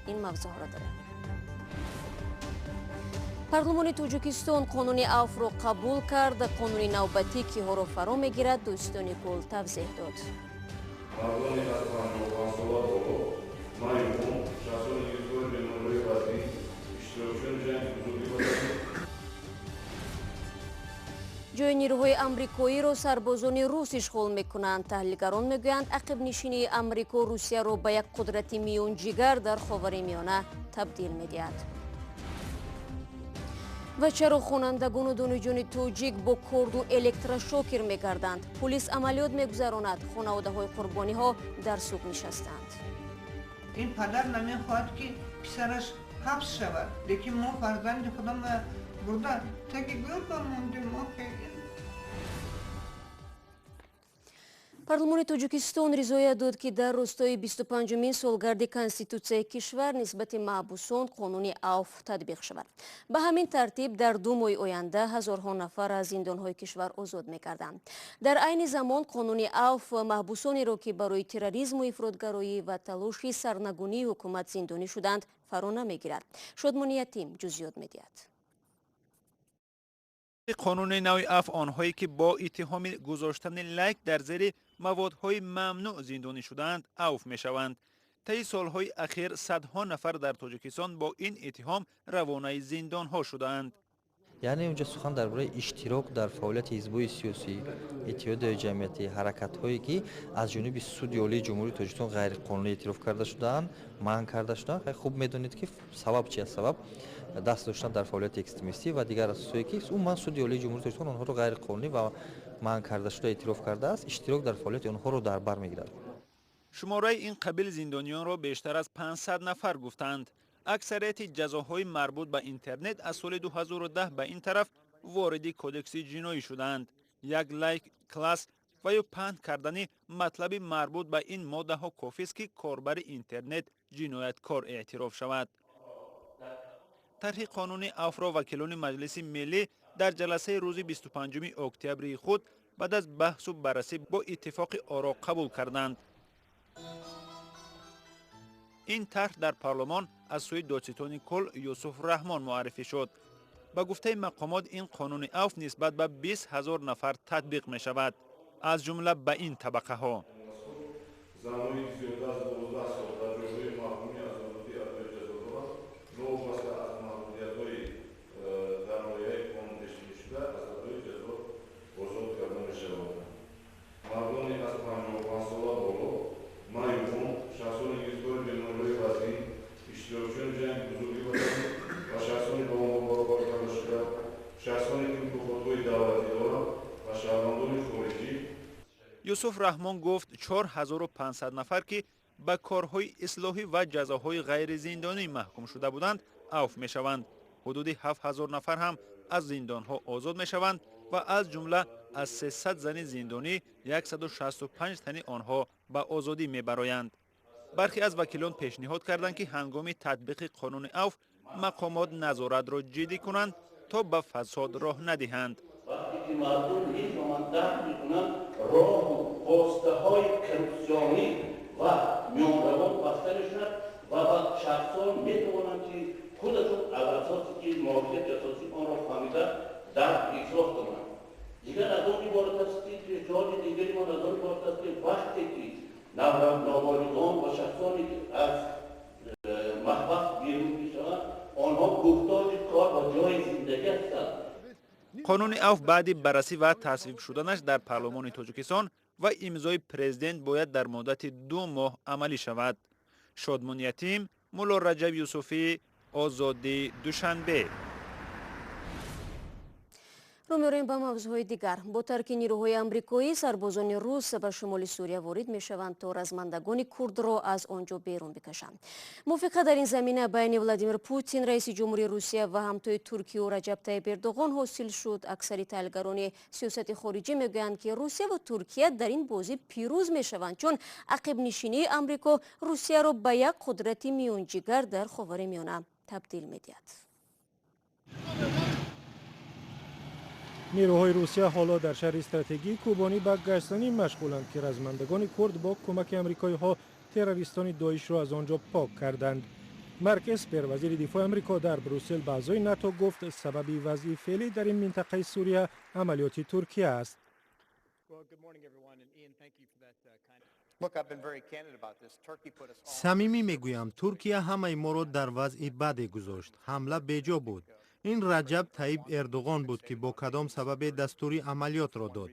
این موضوع را داره. پارلمان توجیکستان قانون عفو را قبول کرد. قانون نوبتی که ها را فرا میگیرد دوستان کل توضیح داد. جای نیروهای آمریکایی را سربازان روس اشغال میکنند. تحلیلگران میگویند عقب نشینی آمریکا روسیه را به یک قدرت میون جگر در خاورمیانه تبدیل میدهد. و چرا خوانندگان و دانشجویان توجیک با کرد و الکتروشوکر میگردند؟ پلیس عملیات میگذراند. خانواده های قربانی ها در سوق نشستند. این پدر نمیخواهد که پسرش حبس شود، لیکن ما فرزند خودم بردن تاکه گل موندیم. ما خیلی پارلمان توجیکستان رضایت داد که در راستای 25مین سالگرد کنستیتوسیای کشور نسبت محبوسان قانون عفو تطبیق شود. به همین ترتیب در 2 ماه آینده هزارها نفر از زندانهای کشور آزاد می‌گردند. در عین زمان قانون عفو محبوسانی را که برای تروریسم و افراطگرایی و تلاش سرنگونی حکومت زندانی شدند فرا نمی‌گیرد. شادمانی یتیم جزئیات می‌دهد. قانون نو عفو آنهایی که با اتهام گذاشتن لایک در زیر موادهای ممنوع زندانی شدند عفو میشوند. طی سالهای اخیر صدها نفر در تاجیکستان با این اتهام روانه زندان ها شدند. یعنی اونجا سخن درباره اشتراک در فعالیت حزب‌های سیاسی، اتحاد جمعیتی، حرکت‌هایی که از جانب سود عالی جمهوری تاجیکستان غیر قانونی اعتراف کرده شدند، منع کرده شدند. خوب میدونید که سبب چی است؟ سبب دست داشتن در فعالیت اکستریمیستی و دیگر اساسایی که اون سود عالی جمهوری تاجیکستان آنها رو غیر قانونی و منع کرده شده اعتراف کرده است. اشتراک در فعالیت آنها رو در بر میگیرد. شماره این قبیل زندانیان را بیشتر از 500 نفر گفتند. اکثریت جزاهای مربوط به اینترنت از سال 2010 به این طرف وارد کودکس جنایی شدند. یک لایک، کلاس و یا پند کردن مطلب مربوط به این ماده ها کافی است که کاربر اینترنت جنایتکار اعتراف شود. طرح قانون عفو را وکیلان مجلس ملی در جلسه روز 25 اکتبر خود بعد از بحث و بررسی با اتفاق آرا قبول کردند. این طرح در پارلمان از سوی دادستان کل یوسف رحمان معرفی شد. با گفته مقامات این قانون عفو نسبت به 20,000 نفر تطبیق می شود. از جمله به این طبقه ها: یوسف رحمان گفت 4500 نفر که به کارهای اصلاحی و جزاهای غیر زندانی محکوم شده بودند عفو می شوند. حدود 7000 نفر هم از زندان ها آزاد می شوند و از جمله از 300 زن زندانی 165 تن آنها به آزادی می برآیند. برخی از وکیلان پیشنهاد کردند که هنگام تطبیق قانون عفو مقامات نظارت را جدی کنند تا به فساد راه ندهند. وقتی که مردم هیچ moment درک میکنند راه و خواسته های کرپسیونی و میانروان بسته میشود و بعد شخصان میتوانند که خودشون از اساسی که موقعیت اساسی آن را فهمیده درک اعتراف کنند. دیگر از آن عبارت است که پیشنهاد دیگری من از آن عبارت است که وقتی که نابالغان و شخصانی که از محبس بیرون میشوند آنها گفتار کار و جای زندگی هستند. قانون عفو بعد بررسی و تصویب شدنش در پارلمان تاجیکستان و امضای پرزیدنت باید در مدت 2 ماه عملی شود. شادمان یتیم، مولا رجب یوسفی، آزادی، دوشنبه. رو می‌رویم به موضوعهای دیگر. با ترک نیروهای آمریکایی سربازان روس به شمال سوریه وارد می‌شوند تا رزمندگان کرد را از آنجا بیرون بکشند. موافقت در این زمینه بین ولادیمیر پوتین رئیس جمهوری روسیه و همتای ترکیه و رجب طیب اردوغان حاصل شد. اکثر تحلیلگران سیاست خارجی میگویند که روسیه و ترکیه در این بازی پیروز می‌شوند چون عقب نشینی آمریکا روسیه را به یک قدرت میانجیگر در خاورمیانه تبدیل می‌دهد. نیروهای روسیه حالا در شهر استراتژیک کوبانی به گشتنی مشغولند که رزمندگان کرد با کمک آمریکایی ها تروریستان داعش را از آنجا پاک کردند. مارک اسپر وزیر دفاع آمریکا در بروسل به اعضای ناتو گفت سبب وضع فعلی در این منطقه سوریه عملیات ترکیه است. صمیمی میگویم ترکیه همه ما را در وضع بدی گذاشت. حمله بیجا بود. این رجب طیب اردوغان بود که با کدام سبب دستوری عملیات را داد.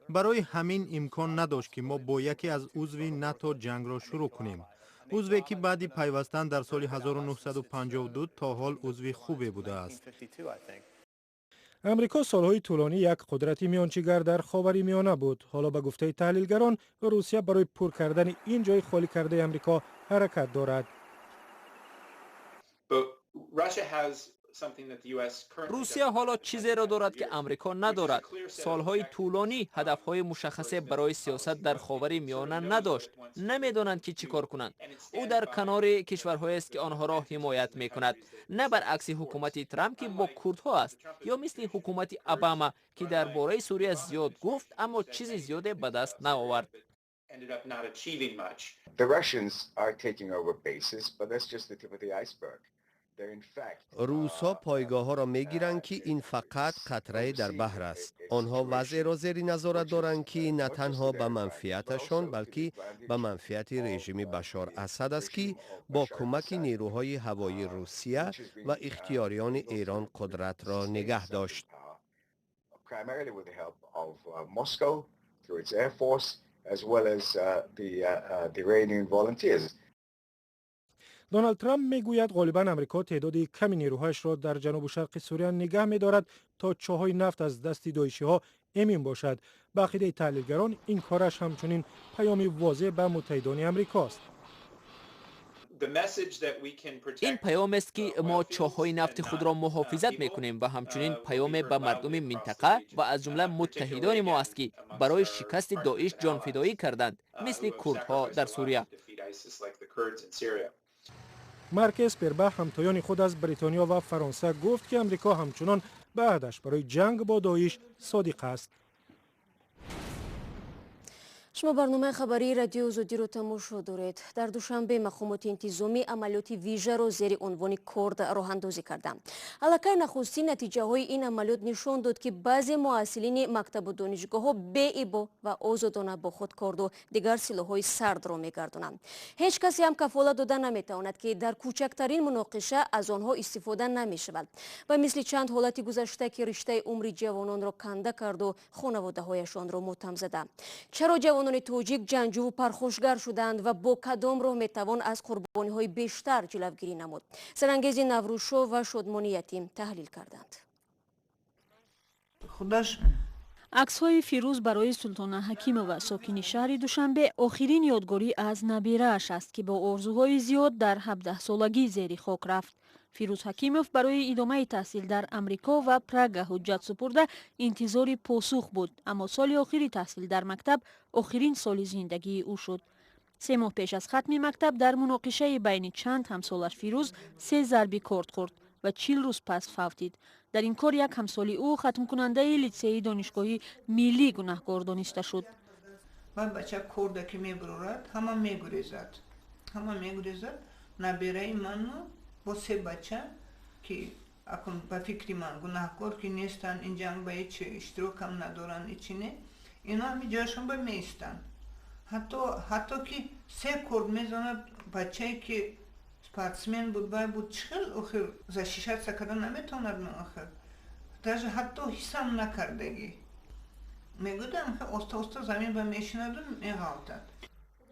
برای همین امکان نداشت که ما با یکی از عضو ناتو جنگ را شروع کنیم. عضوی که بعد پیوستن در سال 1952 تا حال عضو خوبی بوده است. امریکا سالهای طولانی یک قدرت میانچیگر در خاورمیانه بود. حالا به گفته تحلیلگران روسیه برای پر کردن این جای خالی کرده امریکا حرکت دارد. روسیه حالا چیزی را دارد که امریکا ندارد. سالهای طولانی هدفهای مشخص برای سیاست در خاورمیانه نداشت. نمیدانند که چیکار کنند. او در کنار کشورهایی است که آنها را حمایت میکند، نه برعکس حکومت ترامپ که با کردها است، یا مثل حکومت اوباما که درباره سوریه زیاد گفت اما چیز زیادی به دست نیاورد. روس‌ها پایگاه‌ها را می‌گیرند که این فقط قطره در بحر است. آنها وضع را زیر نظارت دارند که نه تنها به منفعتشان بلکه به منفعت رژیم بشار اسد است که با کمک نیروهای هوایی روسیه و اختیاریان ایران قدرت را نگه داشت. دونالد ترامپ میگوید غالباً امریکا تعداد کمی نیروهایش را در جنوب و شرق سوریه نگه می‌دارد تا چاهای نفت از دست داعشی‌ها امین باشد. به عقیده تحلیلگران این کارش همچنین پیامی واضح به متحدان امریکاست. این پیام است که ما چاهای نفت خود را محافظت میکنیم و همچنین پیام به مردم منطقه و از جمله متحدان ما است که برای شکست داعش جانفدایی کردند، مثل کردها در سوریه. مارک اسپر به همتایان خود از بریتانیا و فرانسه گفت که امریکا همچنان به عهدش برای جنگ با داعش صادق است. شما برنامه خبری رادیو آزادی رو تماشا دارید. در دوشنبه مقامات انتظامی عملیات ویژه را زیر عنوان کرد راه اندازی کردند. الکی نخستین نتیجه های این عملیات نشان داد که بعضی معلولین مکتب و دانشگاه ها بی‌عیب و آزادانه با خود کرد و دیگر سلاح‌های سرد را می‌گردانند. هیچ کسی هم کفالت داده نمی‌تواند که در کوچکترین مناقشه از آنها استفاده نمی‌شود. و مثل چند حالت گذشته که رشته عمر جوانان را کنده کرد و خانواده‌هایشان را ماتم زده. چرا جوانان توجیک جنگجو و پرخاشگر شدند و با کدام راه میتوان از قربانی‌های بیشتر جلوگیری نمود؟ سرانگیز نوروزشو و شادمانی یتیم تحلیل کردند. عکس‌های فیروز برای سلطانه حکیمووا ساکن شهر دوشنبه آخرین یادگاری از نبیره‌اش است که با آرزوهای زیاد در 17 سالگی زیر خاک رفت. فیروز حکیموف برای ادامه تحصیل در امریکا و پراگ حجت سپرده انتظار پاسخ بود، اما سال آخری تحصیل در مکتب آخرین سال زندگی او شد. 3 ماه پیش از ختم مکتب در مناقشه بین چند همسالش فیروز 3 ضربه کارد خورد و 40 روز پس فوتید. در این کار یک همسالی او ختم کننده لیسه دانشگاهی ملی گناهکار دانسته شد. من بچه کرده که میبرورد همه میگریزد نبیره منو با 3 بچه که اکن به فکر من گناهکار که نیستن این جنگ به هیچ اشتراک هم ندارن ایچینه اینا همی جاشون به میستن حتی که 3 کرد میزاند بچه که سپورتسمن بود باید بود چخل آخر زشیشت سکده نمیتوند من آخر درجه حتی حسم نکردگی میگودم که استا زمین به میشند و میغالتد.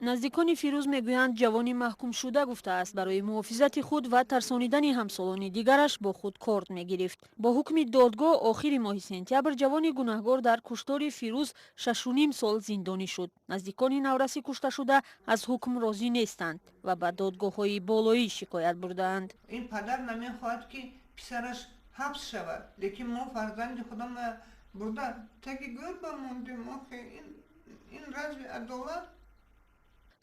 نزدیکان فیروز میگویند جوانی محکوم شده گفته است برای محافظت خود و ترسانیدن همسالان دیگرش با خود کارد میگرفت. با حکم دادگاه آخر ماه سپتامبر جوانی گناهکار در کشتار فیروز 6.5 سال زندانی شد. نزدیکان نورسی کشته شده از حکم راضی نیستند و به دادگاه‌های بالایی شکایت بردند. این پدر نمیخواهد که پسرش حبس شود، لیکن ما فرزند خودم برده تاکه گور بموندیم این رجب عدالت.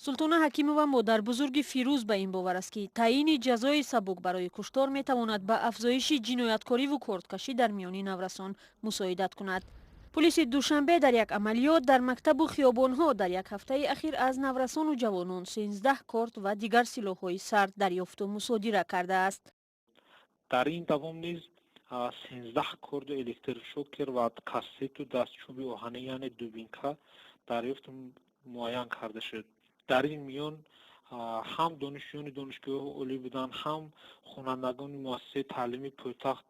سلطانه حکیمووا مادر بزرگ فیروز به این باور است که تعیین جزای سبک برای کشتار میتواند به افزایش جنایتکاری و کردکشی در میان نورسان مساعدت کند. پلیس دوشنبه در یک عملیات در مکتب و خیابان‌ها در یک هفته اخیر از نورسان و جوانان 13 کارت و دیگر سلاح‌های سرد دریافت و مصادره کرده است. در این دوام نیز 13 کارت الکتروشوکر و کاست و دستچوب آهنی یعنی دوبینکا دریافت معین کرده شد. در این میان هم دانشجویان دانشگاه عالی بودند، هم خوانندگان مؤسسه تعلیمی پایتخت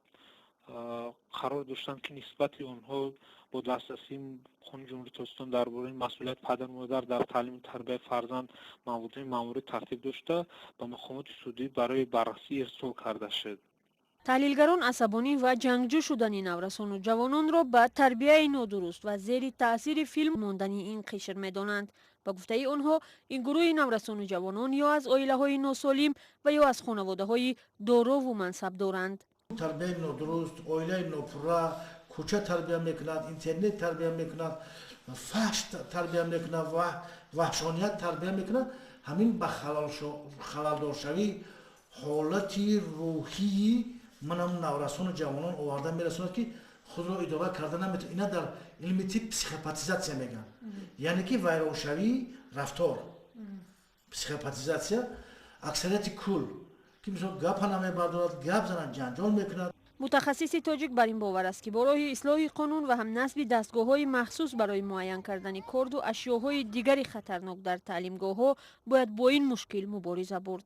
قرار داشتند که نسبت آنها با دسترسی قانون جمهوری تاجیکستان درباره مسئولیت پدر مادر در تعلیم تربیت فرزند موضوع ماموریت ترتیب داشته به مقامات سعودی برای بررسی ارسال کرده شد. تحلیلگران عصبانی و جنگجو شدن نورسان و جوانان را به تربیت نادرست و زیر تاثیر فیلم ماندنی این قشر می‌دانند. با گفته آنها این گروه نورسان و جوانان یا از عائله‌های ناسالم و یا از خانواده‌های دارا و منصب دارند. تربیت نادرست، عائله ناپورا، کوچه تربیت میکند، اینترنت تربیت میکند، فحش تربیت میکند و وحشانیت تربیت میکند. همین به خلل شوی حالت روحی منم نورسان و جوانان آورده میرسوند که خود را اداره کرده نمیتونه. اینا در علم تیپ پسیخوپاتیزاسیا میگن، یعنی که ویرانشوی رفتار. پسیخوپاتیزاسیا اکثریت کل که مثلا گپ نمیبردارد، گپ زنن جنجال میکنند. متخصص تاجیک بر این باور است که برای اصلاح قانون و هم نصب دستگاه‌های مخصوص برای معین کردن کارد و اشیاءهای دیگری خطرناک در تعلیمگاه‌ها باید با این مشکل مبارزه برد.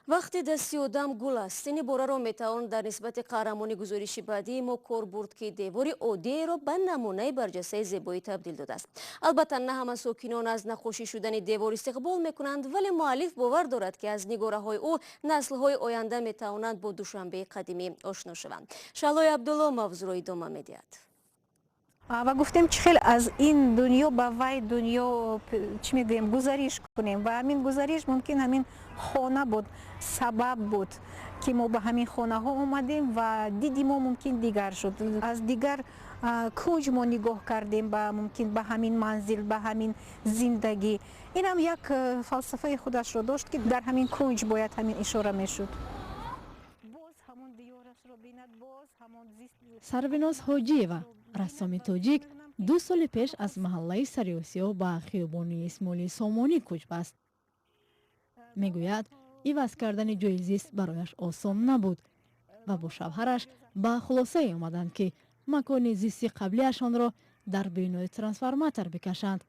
وقتی دستی آدم گل است، این باره را میتوان در نسبت قهرمانی گزارش بعدی ما کار برد که دیواری عادی را به نمونه برجسته زیبایی تبدیل داده است. البته نه همه ساکنان از نقاشی شدن دیوار استقبال میکنند، ولی مؤلف باور دارد که از نگاره های او نسل های آینده میتوانند با دوشنبه قدیمی آشنا شوند. شالای عبدالله موضوع را ادامه میدهد. و گفتیم چه خیلی از این دنیا به وای دنیا چی میگیم گزارش کنیم و همین گزارش ممکن همین خانه بود، سبب بود که ما به همین خانه ها اومدیم و دیدیم ما ممکن دیگر شد. از دیگر کنج ما نگاه کردیم به ممکن به همین منزل، به همین زندگی. این هم یک فلسفه خودش رو داشت که در همین کنج باید همین اشاره میشد. سربناز حاجی‌یوا رسام تاجیک 2 سال پیش از محله سریاسیا به خیابانی اسماعیل سامانی کوچ بست. میگوید عوض کردن جای زیست برایش آسان نبود و با شوهرش به خلاصه آمدند که مکان زیستی قبلیشان را در بینای ترانسفورماتور بکشند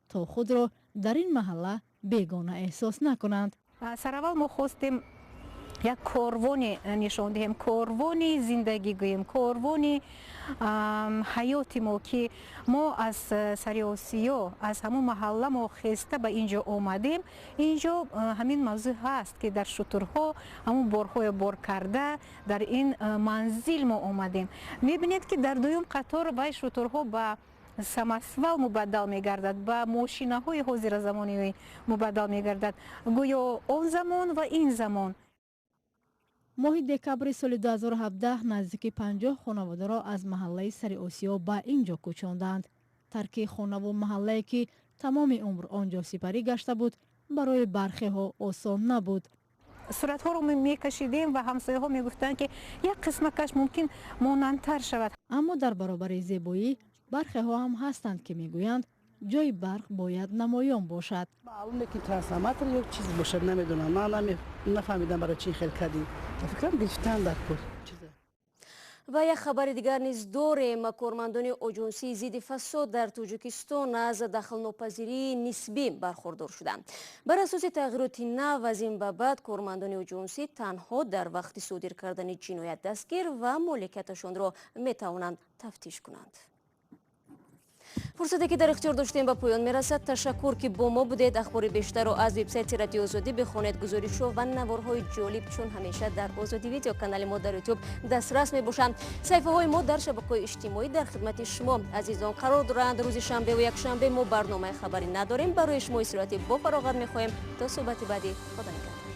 تا خود را در این محله بیگانه احساس نکنند. سراول ما خواستیم یک کاروانی نشان دهیم، کاروانی زندگی گوییم، کاروانی حیات ما که ما از سریاسیا از همون محله ما خسته به اینجا آمدیم. اینجا همین موضوع هست که در شترها همون بارهای بار کرده در این منزل ما آمدیم. میبینید که در دویم قطار به شترها به سمسول مبدل میگردد، به ماشینه های حاضر زمانی مبدل میگردد، گویا آن زمان و این زمان. ماه دکبر سال 2017 نزدیک 50 خانواده را از محله سر آسیا به اینجا کوچاندند. ترک خانه و محله که تمام عمر آنجا سپری گشته بود برای برخی ها آسان نبود. صورت ها رو میکشیدیم و همسایه ها میگفتند که یک قسمتش ممکن مانندتر شود. اما در برابر زیبایی برخی ها هم هستند که میگویند جای برق باید نمایان باشد. معلومه که ترانسفورماتور یک چیز باشه، نمیدونم، من نفهمیدم برای چی خیلی کردیم. فکرم گشتن در کل. و یک خبر دیگر نیز داریم. کارمندان آژانسی ضد فساد در تاجیکستان از دخل‌ناپذیری نسبی برخوردار شدند. بر اساس تغییرات نو از این به بعد کارمندان آژانسی تنها در وقت صادر کردن جنایت دستگیر و مالکیتشان را میتوانند تفتیش کنند. فرصتی که در اختیار داشتیم به پایان میرسد. تشکر که با ما بودید. اخبار بیشتر را از وبسایت رادیو آزادی بخوانید. گزارش‌ها و نوارهای جالب چون همیشه در آزادی ویدیو کانال ما در یوتیوب دسترس میباشند. صفحه‌های ما در شبکه‌های اجتماعی در خدمت شما عزیزان قرار دارند. روز شنبه و یک شنبه ما برنامه خبری نداریم. برای شما استراحت با فراغت می‌خواهیم تا صحبت بعدی. خدا نگهدار.